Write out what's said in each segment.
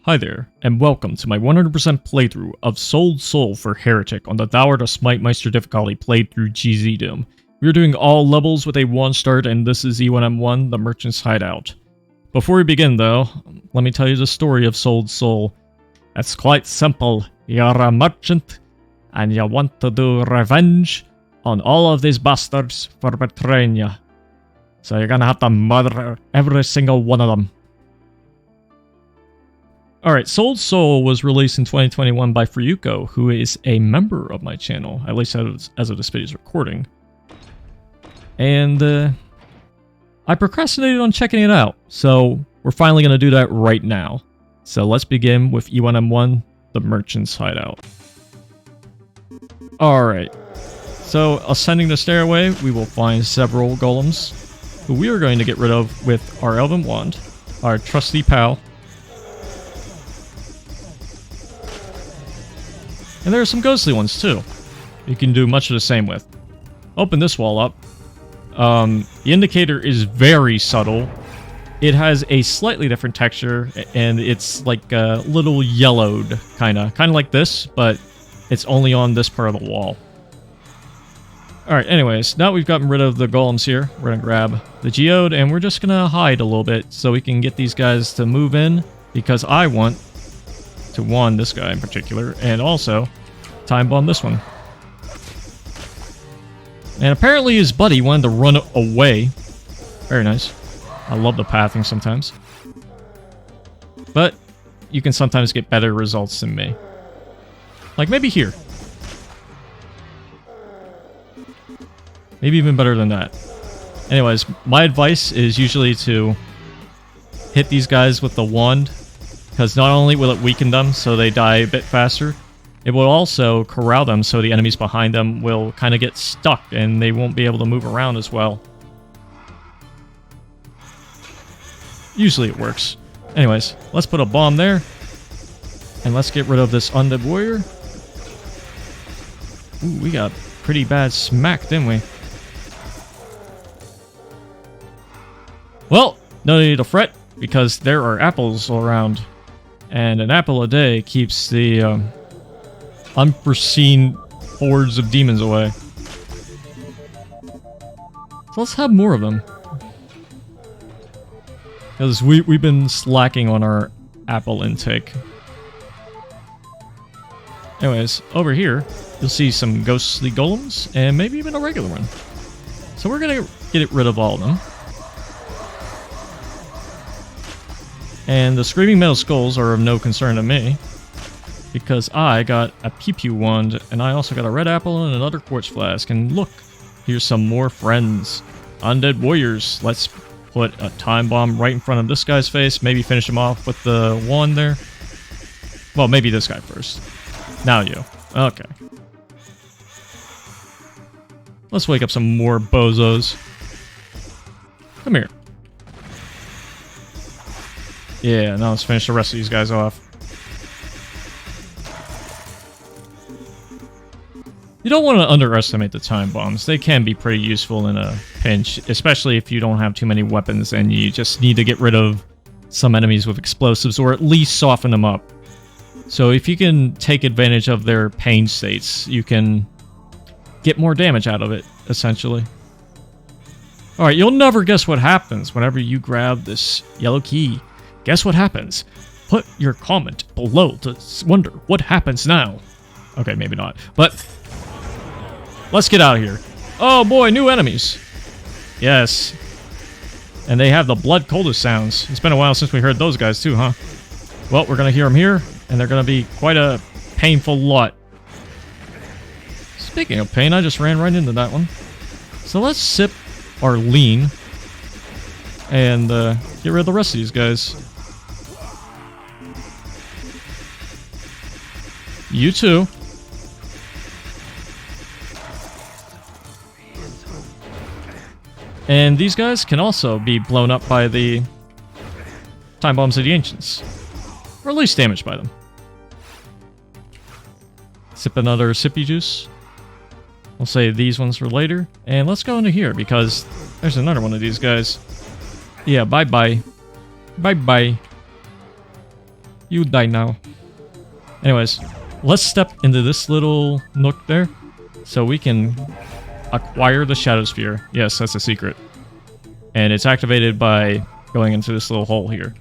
Hi there, and welcome to my 100% playthrough of Sold Soul for Heretic on the Thou Art a Smite-Meister difficulty played through GZDom. We're doing all levels with a 1 start, and this is E1M1, the Merchant's Hideout. Before we begin though, let me tell you the story of Sold Soul. It's quite simple. You're a merchant, and you want to do revenge on all of these bastards for betraying you. So you're gonna have to murder every single one of them. Alright, Sold Soul was released in 2021 by Fuyuko, who is a member of my channel, at least as of this video's recording. And I procrastinated on checking it out, so we're finally going to do that right now. So let's begin with E1M1, the Merchant's Hideout. Alright, so ascending the stairway, we will find several golems, who we are going to get rid of with our Elven Wand, our trusty pal. And there are some ghostly ones too, you can do much of the same with. Open this wall up. The indicator is very subtle. It has a slightly different texture, and it's like a little yellowed, kind of like this, but it's only on this part of the wall. Alright, anyways, now we've gotten rid of the golems here, we're gonna grab the geode, and we're just gonna hide a little bit so we can get these guys to move in, because I want to wand this guy in particular, and also time bomb this one. And apparently his buddy wanted to run away. Very nice. I love the pathing sometimes. But you can sometimes get better results than me. Like maybe here. Maybe even better than that. Anyways, my advice is usually to hit these guys with the wand, because not only will it weaken them so they die a bit faster, it will also corral them so the enemies behind them will kind of get stuck and they won't be able to move around as well. Usually it works. Anyways, let's put a bomb there. And let's get rid of this undead warrior. Ooh, we got pretty bad smack, didn't we? Well, no need to fret, because there are apples all around. And an apple a day keeps the unforeseen hordes of demons away. So let's have more of them. Because we've been slacking on our apple intake. Anyways, over here, you'll see some ghostly golems, and maybe even a regular one. So we're gonna get rid of all of them. And the Screaming Metal Skulls are of no concern to me, because I got a pew-pew wand, and I also got a red apple and another quartz flask. And look, here's some more friends. Undead warriors. Let's put a time bomb right in front of this guy's face, maybe finish him off with the wand there. Well, maybe this guy first. Now you. Okay. Let's wake up some more bozos. Come here. Yeah, now let's finish the rest of these guys off. You don't want to underestimate the time bombs. They can be pretty useful in a pinch, especially if you don't have too many weapons and you just need to get rid of some enemies with explosives, or at least soften them up. So if you can take advantage of their pain states, you can get more damage out of it, essentially. Alright, you'll never guess what happens whenever you grab this yellow key. Guess what happens? Put your comment below to wonder what happens now. Okay, maybe not. But let's get out of here. Oh boy, new enemies. Yes. And they have the blood coldest sounds. It's been a while since we heard those guys too, huh? Well, we're going to hear them here, and they're going to be quite a painful lot. Speaking of pain, I just ran right into that one. So let's sip our lean and get rid of the rest of these guys. You too. And these guys can also be blown up by the time bombs of the ancients, or at least damaged by them. Sip another sippy juice. We'll save these ones for later. And let's go into here, because there's another one of these guys. Yeah, bye-bye. Bye-bye. You die now. Anyways, let's step into this little nook there so we can acquire the Shadow Sphere. Yes, that's a secret. And it's activated by going into this little hole here.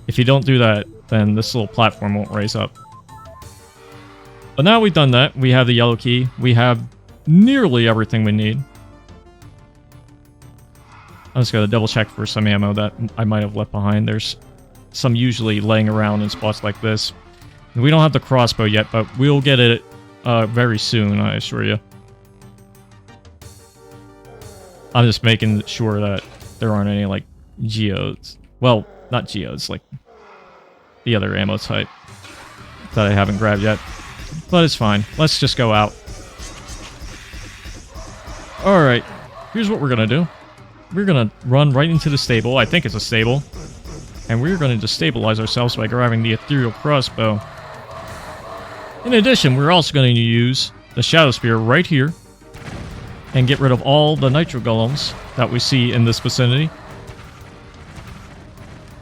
If you don't do that, then this little platform won't raise up. But now we've done that, we have the yellow key. We have nearly everything we need. I'm just going to double check for some ammo that I might have left behind. There's some usually laying around in spots like this. We don't have the crossbow yet, but we'll get it very soon, I assure you. I'm just making sure that there aren't any, like, geodes. Well, not geodes, like the other ammo type that I haven't grabbed yet. But it's fine. Let's just go out. Alright, here's what we're gonna do. We're gonna run right into the stable. I think it's a stable. And we're gonna destabilize ourselves by grabbing the ethereal crossbow. In addition, we're also going to use the Shadow Sphere right here and get rid of all the nitro golems that we see in this vicinity.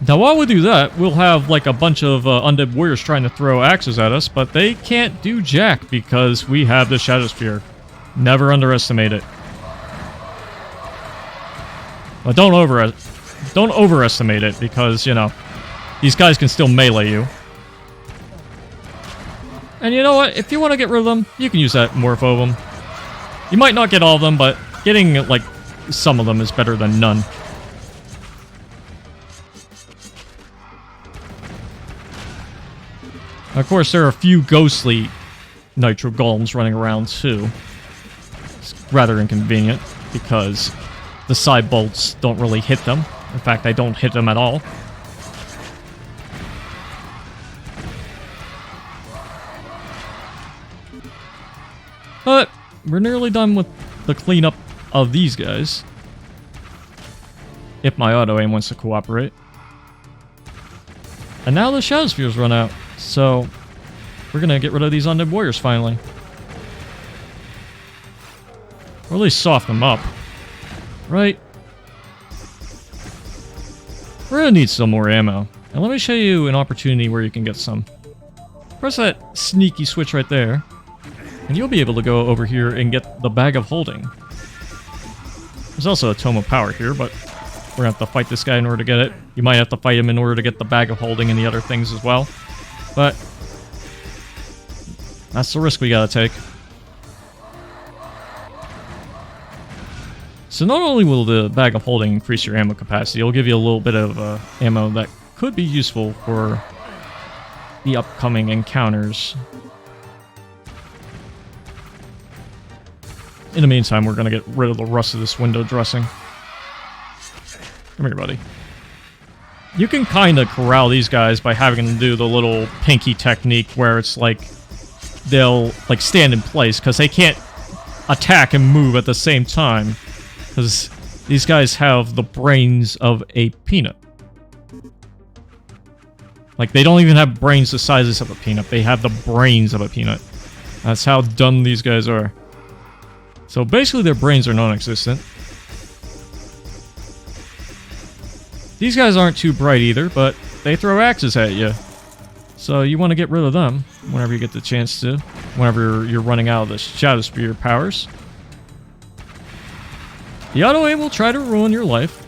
Now, while we do that, we'll have like a bunch of undead warriors trying to throw axes at us, but they can't do jack because we have the Shadow Sphere. Never underestimate it. But don't overestimate it because, you know, these guys can still melee you. And you know what? If you want to get rid of them, you can use that morph of them. You might not get all of them, but getting, like, some of them is better than none. Of course, there are a few ghostly nitro golems running around, too. It's rather inconvenient, because the side bolts don't really hit them. In fact, I don't hit them at all. But we're nearly done with the cleanup of these guys. If my auto aim wants to cooperate. And now the Shadow Spheres run out. So we're going to get rid of these undead warriors finally. Or at least soften them up. Right? We're going to need some more ammo. And let me show you an opportunity where you can get some. Press that sneaky switch right there. And you'll be able to go over here and get the Bag of Holding. There's also a Tome of Power here, but we're going to have to fight this guy in order to get it. You might have to fight him in order to get the Bag of Holding and the other things as well. But that's the risk we gotta take. So not only will the Bag of Holding increase your ammo capacity, it'll give you a little bit of ammo that could be useful for the upcoming encounters. In the meantime, we're going to get rid of the rest of this window dressing. Come here, buddy. You can kind of corral these guys by having them do the little pinky technique where it's like they'll like stand in place because they can't attack and move at the same time because these guys have the brains of a peanut. Like, they don't even have brains the sizes of a peanut. They have the brains of a peanut. That's how dumb these guys are. So basically their brains are non-existent. These guys aren't too bright either, but they throw axes at you. So you want to get rid of them whenever you get the chance to. Whenever you're running out of the Shadow Sphere powers. The auto aim will try to ruin your life,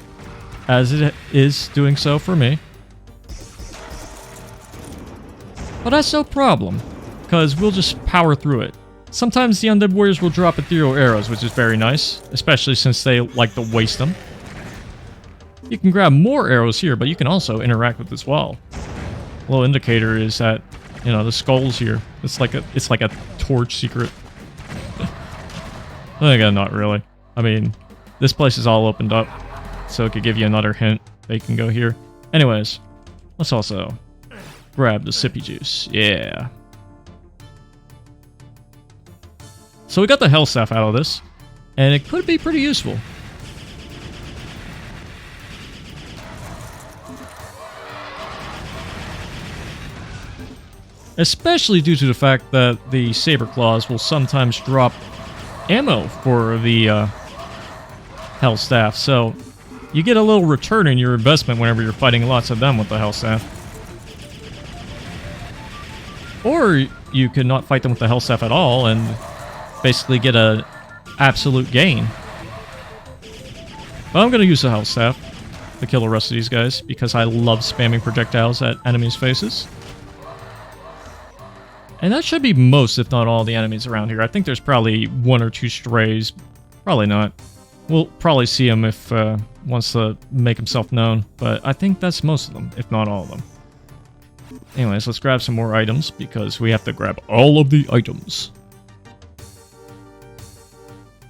as it is doing so for me. But that's no problem, because we'll just power through it. Sometimes the undead warriors will drop ethereal arrows, which is very nice, especially since they like to waste them. You can grab more arrows here, but you can also interact with this wall. A little indicator is that, you know, the skulls here. It's like a torch secret. I think not really. I mean, this place is all opened up, so it could give you another hint that you can go here. Anyways, let's also grab the sippy juice. Yeah. So we got the health staff out of this, and it could be pretty useful. Especially due to the fact that the saber claws will sometimes drop ammo for the health staff, so you get a little return in your investment whenever you're fighting lots of them with the health staff. Or you could not fight them with the health staff at all and basically get a absolute gain. But I'm going to use the health staff to kill the rest of these guys because I love spamming projectiles at enemies' faces. And that should be most, if not all, the enemies around here. I think there's probably 1 or 2 strays. Probably not. We'll probably see him if wants to make himself known. But I think that's most of them, if not all of them. Anyways, let's grab some more items because we have to grab all of the items.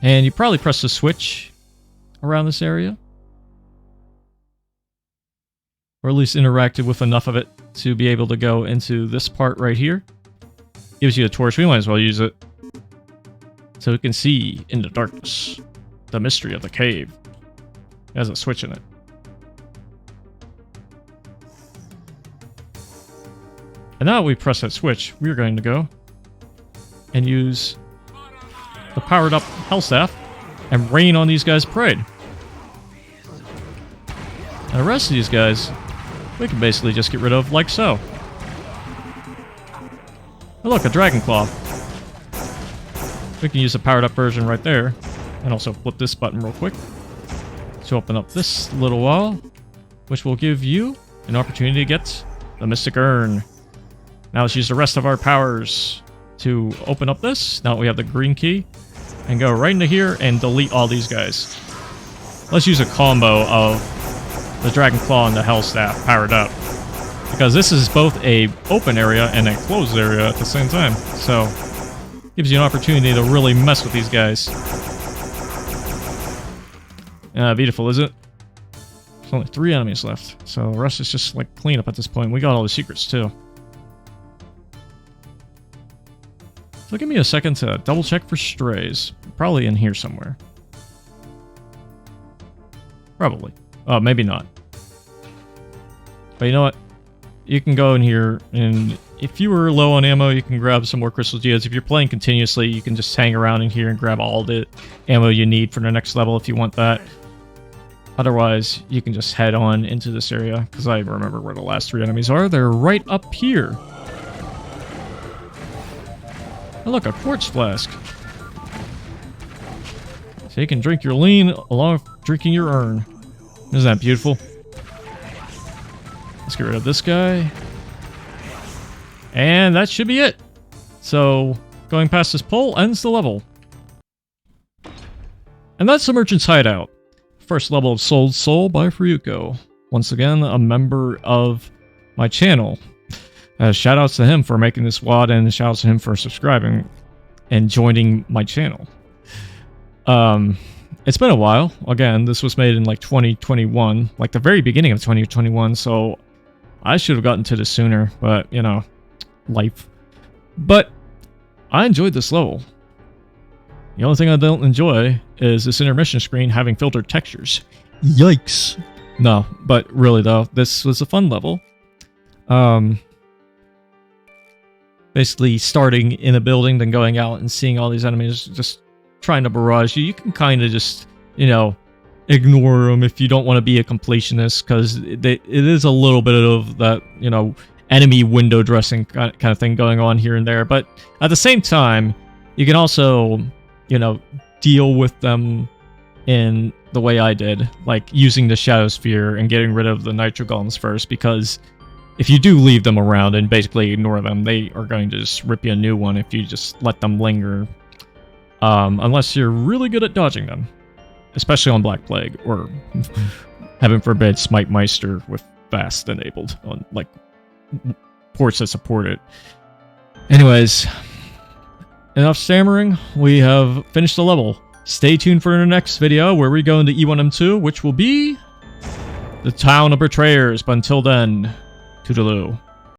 And you probably press the switch around this area. Or at least interacted with enough of it to be able to go into this part right here. Gives you a torch. We might as well use it. So we can see in the darkness the mystery of the cave. It has a switch in it. And now we press that switch, we're going to go and use the powered up health staff and rain on these guys' parade. And the rest of these guys, we can basically just get rid of like so. Oh look, a dragon claw. We can use the powered up version right there. And also flip this button real quick to open up this little wall, which will give you an opportunity to get the Mystic Urn. Now let's use the rest of our powers to open up this. Now we have the green key. And go right into here and delete all these guys. Let's use a combo of the Dragon Claw and the Hell Staff powered up. Because this is both a open area and a closed area at the same time. So, gives you an opportunity to really mess with these guys. Beautiful, is it? There's only 3 enemies left. So the rest is just like cleanup at this point. We got all the secrets too. So give me a second to double check for strays. Probably in here somewhere. Probably. Oh, maybe not. But you know what? You can go in here, and if you were low on ammo, you can grab some more crystal geodes. If you're playing continuously, you can just hang around in here and grab all the ammo you need for the next level if you want that. Otherwise, you can just head on into this area, because I remember where the last 3 enemies are. They're right up here. Oh, look, a quartz flask. So you can drink your lean along with drinking your urn. Isn't that beautiful? Let's get rid of this guy. And that should be it. So, going past this pole ends the level. And that's the Merchant's Hideout. First level of Souled Soul by Ryuko. Once again, a member of my channel. Shoutouts to him for making this WOD, and shoutouts to him for subscribing and joining my channel. It's been a while. Again, this was made in like 2021, like the very beginning of 2021, so I should have gotten to this sooner, but, you know, life. But I enjoyed this level. The only thing I don't enjoy is this intermission screen having filtered textures. Yikes. No, but really though, this was a fun level. Basically starting in a building, then going out and seeing all these enemies just trying to barrage you. You can kind of just, you know, ignore them if you don't want to be a completionist, because it is a little bit of that, you know, enemy window dressing kind of thing going on here and there. But at the same time, you can also, you know, deal with them in the way I did, like using the Shadow Sphere and getting rid of the Nitro Golems first, because if you do leave them around and basically ignore them, they are going to just rip you a new one if you just let them linger. Unless you're really good at dodging them. Especially on Black Plague, or heaven forbid, Smite-Meister with Fast enabled on, like, ports that support it. Anyways, enough stammering. We have finished the level. Stay tuned for the next video where we go into E1M1, which will be the Town of Betrayers. But until then, toodaloo.